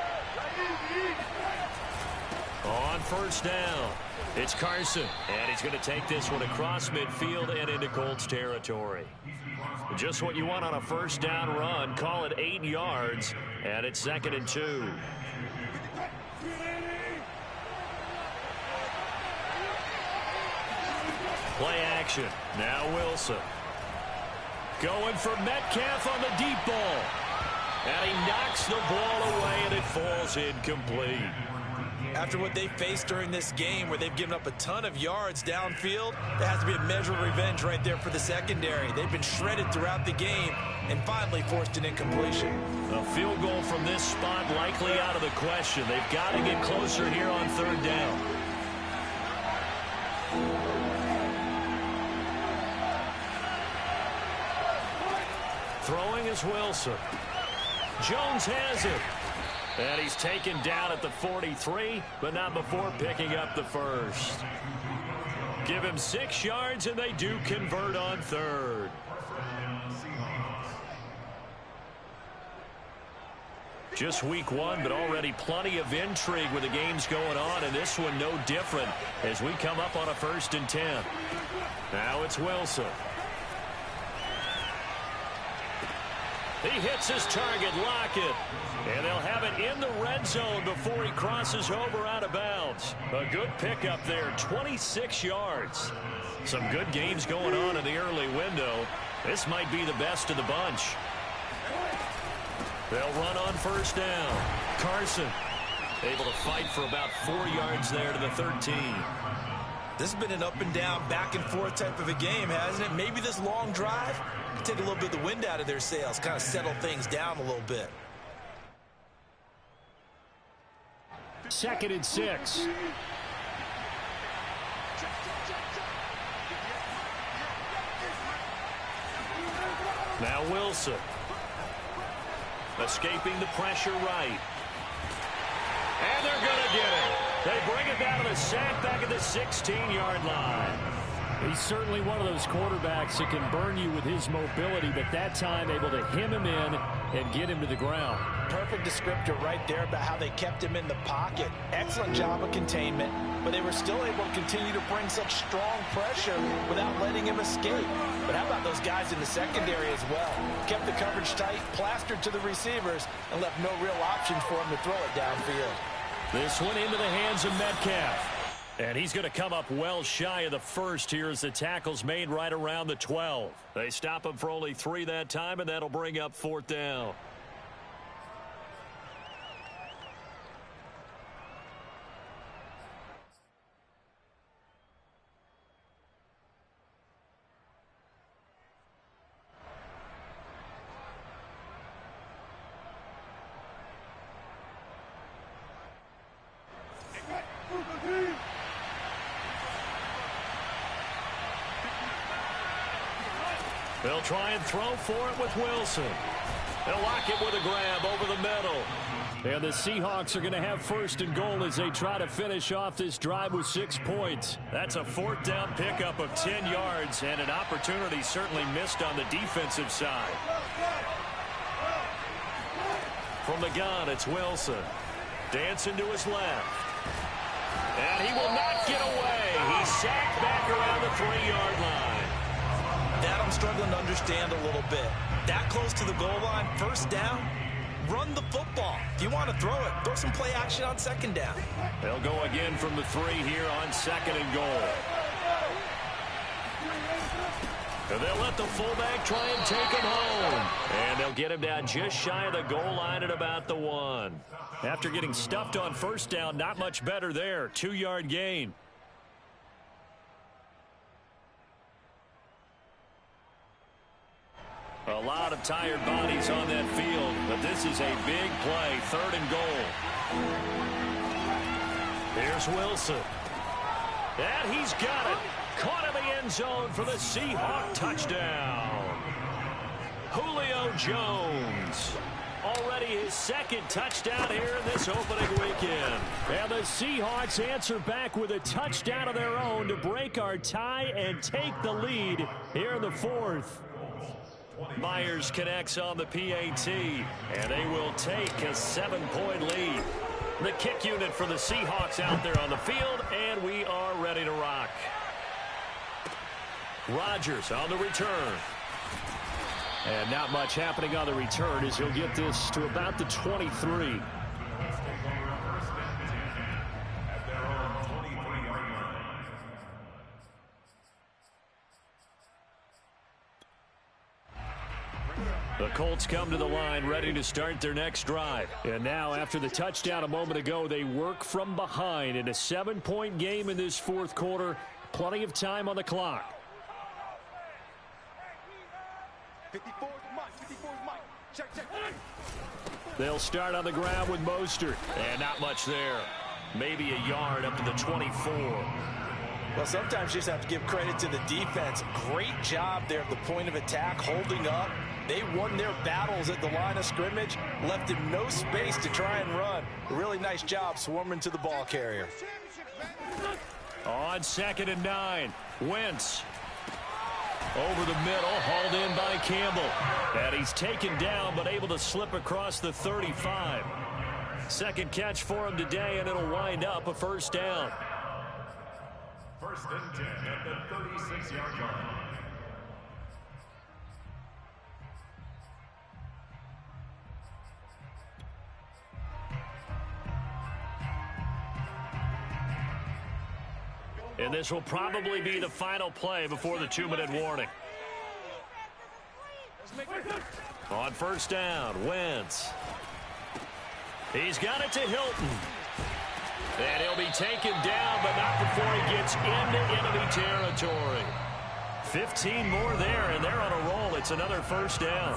Speaker 2: On first down, it's Carson. And he's going to take this one across midfield and into Colts territory. Just what you want on a first down run. Call it 8 yards, and it's 2nd and 2. Play action. Now Wilson. Going for Metcalf on the deep ball. And he knocks the ball away, and it falls incomplete.
Speaker 3: After what they faced during this game where they've given up a ton of yards downfield, there has to be a measure of revenge right there for the secondary. They've been shredded throughout the game and finally forced an incompletion.
Speaker 2: A field goal from this spot likely out of the question. They've got to get closer here on 3rd down. Throwing is Wilson. Jones has it. And he's taken down at the 43, but not before picking up the first. Give him 6 yards, and they do convert on third. Just week 1, but already plenty of intrigue with the games going on, and this one no different as we come up on a 1st and 10. Now it's Wilson. He hits his target, Lockett. And they'll have it in the red zone before he crosses over out of bounds. A good pickup there, 26 yards. Some good games going on in the early window. This might be the best of the bunch. They'll run on 1st down. Carson able to fight for about 4 yards there to the 13.
Speaker 3: This has been an up and down, back and forth type of a game, hasn't it? Maybe this long drive could take a little bit of the wind out of their sails, kind of settle things down a little bit.
Speaker 5: 2nd and 6.
Speaker 2: Now Wilson. Escaping the pressure right. And they're going to get it. They bring it down to the sack back at the 16-yard line.
Speaker 5: He's certainly one of those quarterbacks that can burn you with his mobility, but that time able to hem him in and get him to the ground.
Speaker 3: Perfect descriptor right there about how they kept him in the pocket. Excellent job of containment, but they were still able to continue to bring such strong pressure without letting him escape. But how about those guys in the secondary as well? Kept the coverage tight, plastered to the receivers, and left no real options for him to throw it downfield.
Speaker 2: This one into the hands of Metcalf. And he's going to come up well shy of the first here as the tackle's made right around the 12. They stop him for only 3 that time, and that'll bring up 4th down. They'll try and throw for it with Wilson. They'll lock it with a grab over the middle.
Speaker 5: And the Seahawks are going to have 1st and goal as they try to finish off this drive with 6 points.
Speaker 2: That's a 4th down pickup of 10 yards and an opportunity certainly missed on the defensive side. From the gun, it's Wilson. Dancing to his left. And he will not get away. He's sacked back around the 3-yard line.
Speaker 3: That I'm struggling to understand a little bit. That close to the goal line, 1st down, run the football. If you want to throw it, throw some play action on 2nd down.
Speaker 2: They'll go again from the 3 here on 2nd and goal. And they'll let the fullback try and take him home. And they'll get him down just shy of the goal line at about the 1. After getting stuffed on 1st down, not much better there. 2-yard gain. A lot of tired bodies on that field, but this is a big play, 3rd and goal. Here's Wilson. And he's got it. Caught in the end zone for the Seahawk touchdown. Julio Jones. Already his 2nd touchdown here in this opening weekend.
Speaker 5: And the Seahawks answer back with a touchdown of their own to break our tie and take the lead here in the 4th.
Speaker 2: Myers connects on the PAT, and they will take a 7-point lead. The kick unit for the Seahawks out there on the field, and we are ready to rock. Rodgers on the return.
Speaker 5: And not much happening on the return as he'll get this to about the 23.
Speaker 2: The Colts come to the line ready to start their next drive.
Speaker 5: And now after the touchdown a moment ago, they work from behind in a 7-point game in this 4th quarter. Plenty of time on the clock.
Speaker 6: 54's Mike. Check.
Speaker 5: They'll start on the ground with Mostert.
Speaker 2: And not much there. Maybe a yard up to the 24.
Speaker 3: Well, sometimes you just have to give credit to the defense. Great job there at the point of attack, holding up, They won their battles at the line of scrimmage, left him no space to try and run. A really nice job swarming to the ball carrier.
Speaker 2: On 2nd and 9, Wentz. Over the middle, hauled in by Campbell. And he's taken down, but able to slip across the 35. Second catch for him today, and it'll wind up a first down.
Speaker 1: 1st and 10 at the 36-yard line.
Speaker 2: And this will probably be the final play before the 2-minute warning. On first down, Wentz. He's got it to Hilton. And he'll be taken down, but not before he gets into enemy territory. 15 more there, and they're on a roll. It's another first down.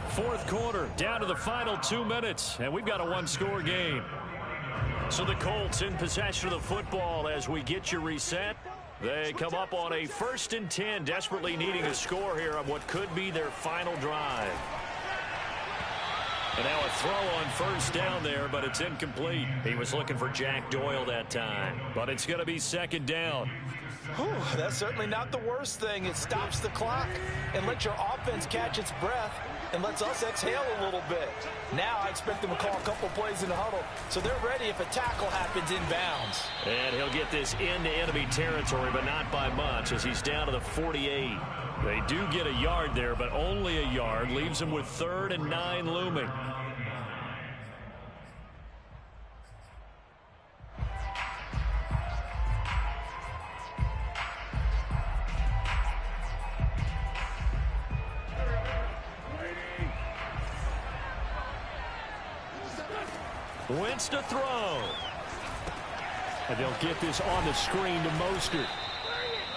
Speaker 2: 4th quarter, down to the final 2 minutes, and we've got a one-score game. So the Colts in possession of the football as we get you reset. They come up on a 1st and 10, desperately needing a score here on what could be their final drive. And now a throw on first down there, but it's incomplete. He was looking for Jack Doyle that time, but it's going to be 2nd down.
Speaker 3: Whew, that's certainly not the worst thing. It stops the clock and lets your offense catch its breath and lets us exhale a little bit. Now I expect them to call a couple plays in the huddle, so they're ready if a tackle happens inbounds.
Speaker 2: And he'll get this into enemy territory, but not by much, as he's down to the 48. They do get a yard there, but only a yard. Leaves him with 3rd and 9 looming. Wentz to throw.
Speaker 5: And they'll get this on the screen to Mostert.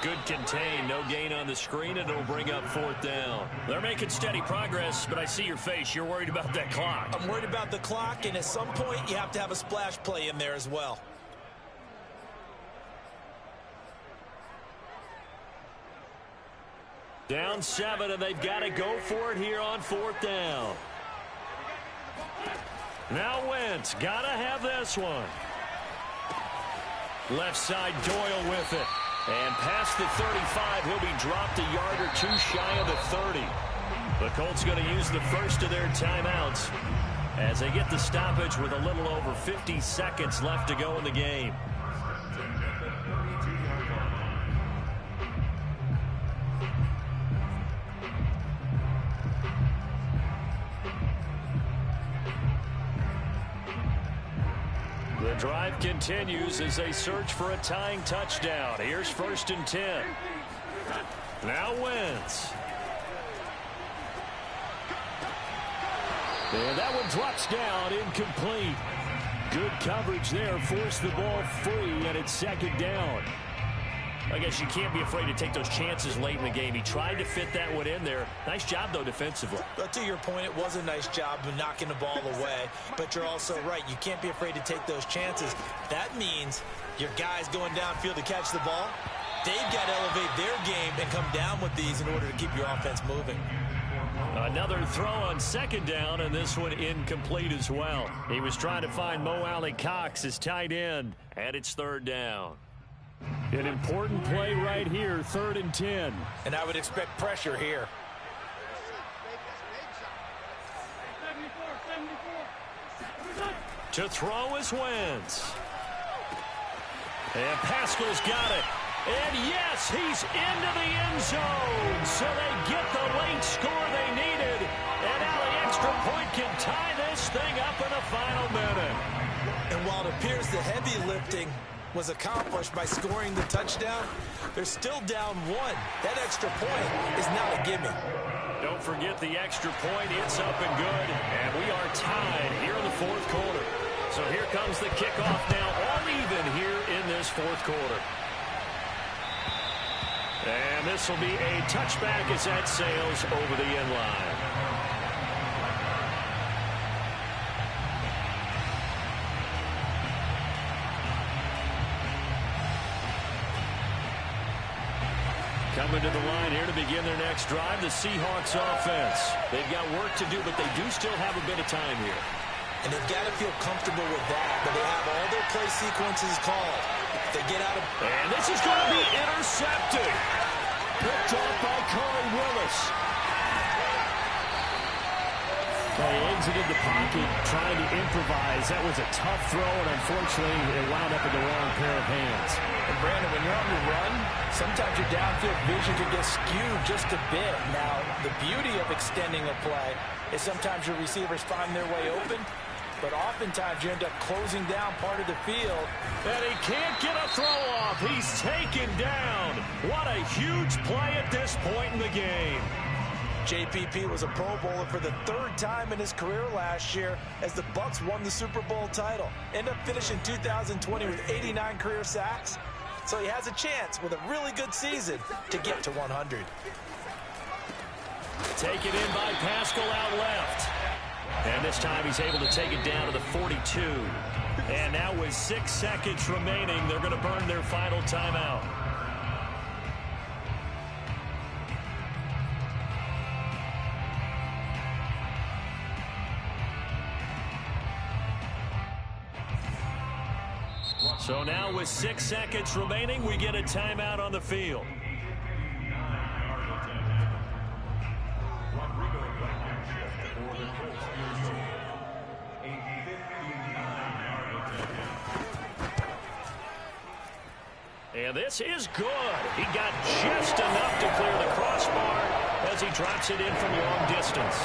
Speaker 2: Good contain, no gain on the screen, and it'll bring up 4th down. They're making steady progress, but I see your face. You're worried about that clock.
Speaker 3: I'm worried about the clock, and at some point you have to have a splash play in there as well.
Speaker 2: Down 7, and they've got to go for it here on 4th down. Now Wentz, got to have this one. Left side, Doyle with it. And past the 35, he'll be dropped a yard or 2 shy of the 30. The Colts going to use the first of their timeouts as they get the stoppage with a little over 50 seconds left to go in the game. The drive continues as they search for a tying touchdown. Here's 1st and 10. Now Wentz. And that one drops down, incomplete. Good coverage there, forced the ball free, and it's 2nd down. I guess you can't be afraid to take those chances late in the game. He tried to fit that one in there. Nice job, though, defensively.
Speaker 3: But to your point, it was a nice job of knocking the ball away. But you're also right. You can't be afraid to take those chances. That means your guys going downfield to catch the ball, they've got to elevate their game and come down with these in order to keep your offense moving.
Speaker 2: Another throw on 2nd down, and this one incomplete as well. He was trying to find Mo Alley-Cox, his tight end, and it's 3rd down.
Speaker 5: An important play right here, 3rd and 10.
Speaker 3: And I would expect pressure here.
Speaker 2: To throw is Wentz. And Pascal's got it. And yes, he's into the end zone. So they get the late score they needed. And now the extra point can tie this thing up in the final minute.
Speaker 3: And while it appears the heavy lifting was accomplished by scoring the touchdown, they're still down 1. That extra point is not a gimme.
Speaker 2: Don't forget the extra point. It's up and good. And we are tied here in the 4th quarter. So here comes the kickoff now, all even here in this 4th quarter. And this will be a touchback as that sails over the end line. Coming to the line here to begin their next drive, the Seahawks offense. They've got work to do, but they do still have a bit of time here.
Speaker 3: And they've got to feel comfortable with that, but they have all their play sequences called. They get out of...
Speaker 5: And this is going to be intercepted. Picked off by Corey Willis. They exited the pocket trying to improvise. That was a tough throw, and unfortunately, it wound up in the wrong pair of hands.
Speaker 3: And Brandon, when you're on the run, sometimes your downfield vision can get skewed just a bit. Now, the beauty of extending a play is sometimes your receivers find their way open, but oftentimes you end up closing down part of the field.
Speaker 5: And he can't get a throw off. He's taken down. What a huge play at this point in the game.
Speaker 3: JPP was a Pro Bowler for the third time in his career last year as the Bucs won the Super Bowl title. Ended up finishing 2020 with 89 career sacks. So he has a chance with a really good season to get to 100.
Speaker 2: Taken in by Pascal out left. And this time he's able to take it down to the 42. And now with 6 seconds remaining, they're going to burn their final timeout. So now with 6 seconds remaining, we get a timeout on the field. And this is good. He got just enough to clear the crossbar as he drops it in from long distance.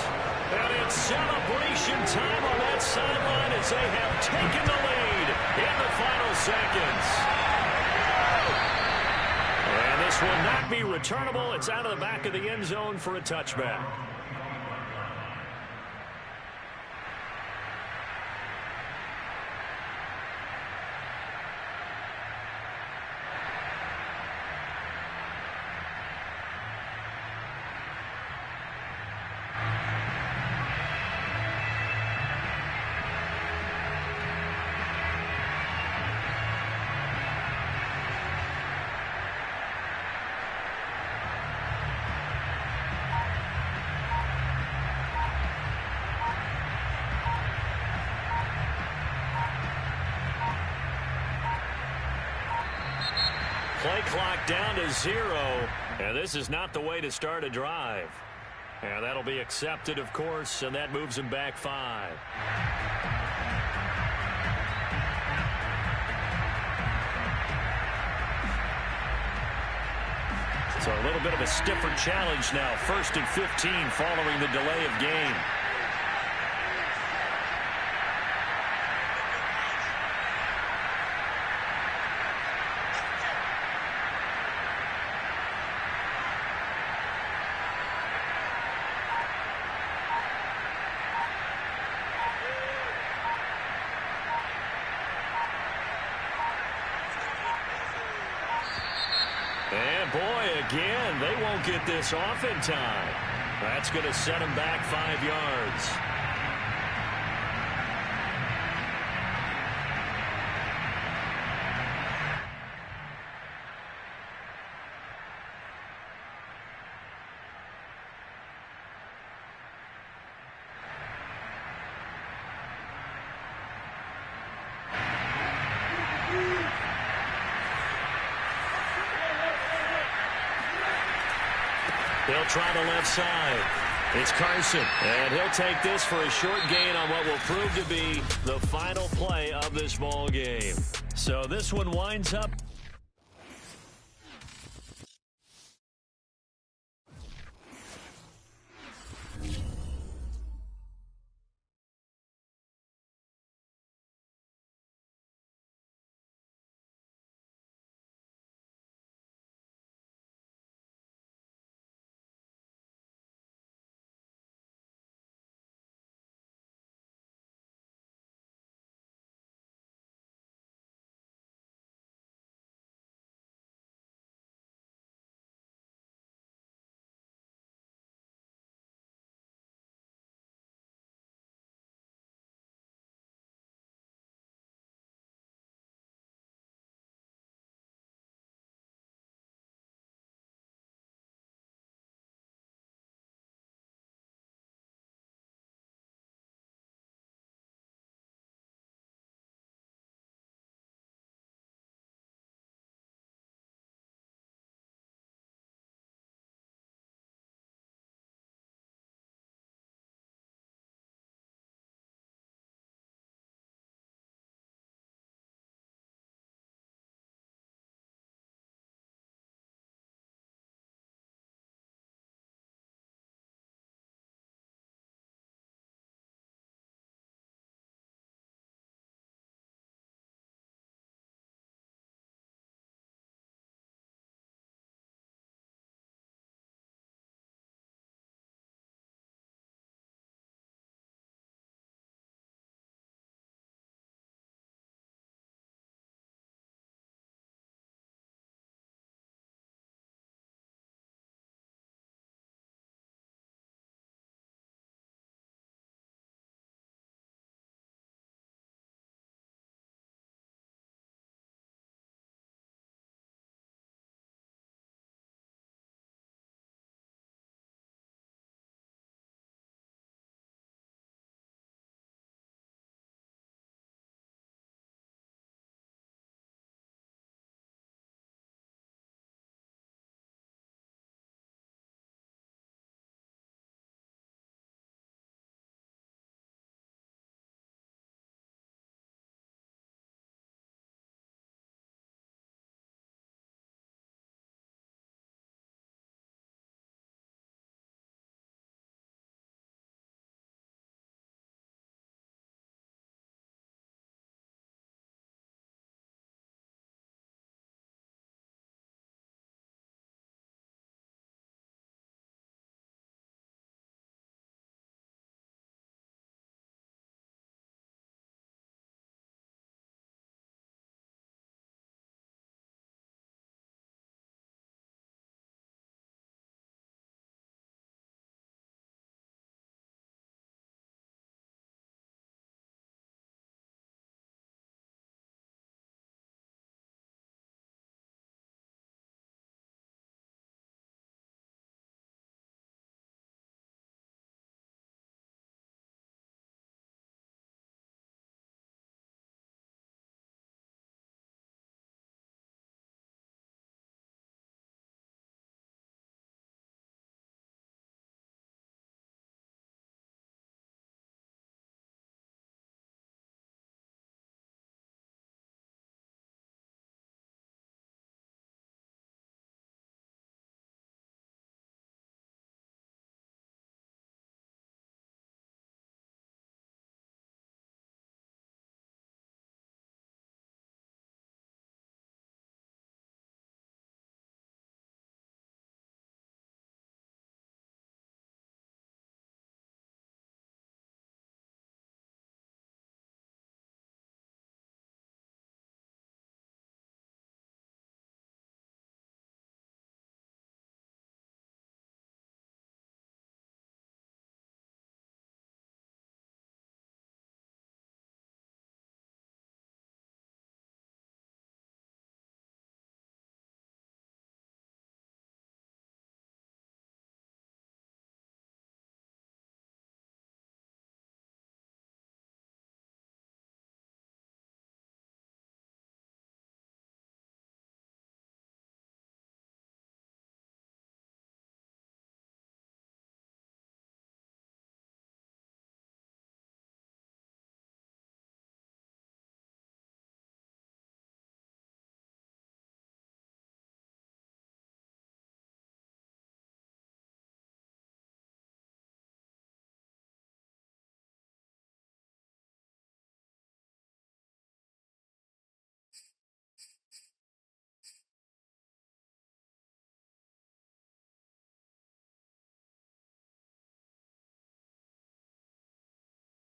Speaker 2: And it's celebration time on that sideline as they have taken the lead in the final seconds. And this will not be returnable. It's out of the back of the end zone for a touchback. Play clock down to 0, and this is not the way to start a drive. And that'll be accepted, of course, and that moves him back 5. So a little bit of a stiffer challenge now. 1st and 15 following the delay of game. And boy, again, they won't get this off in time. That's going to set them back 5 yards. He'll try the left side. It's Carson, and he'll take this for a short gain on what will prove to be the final play of this ball game. So this one winds up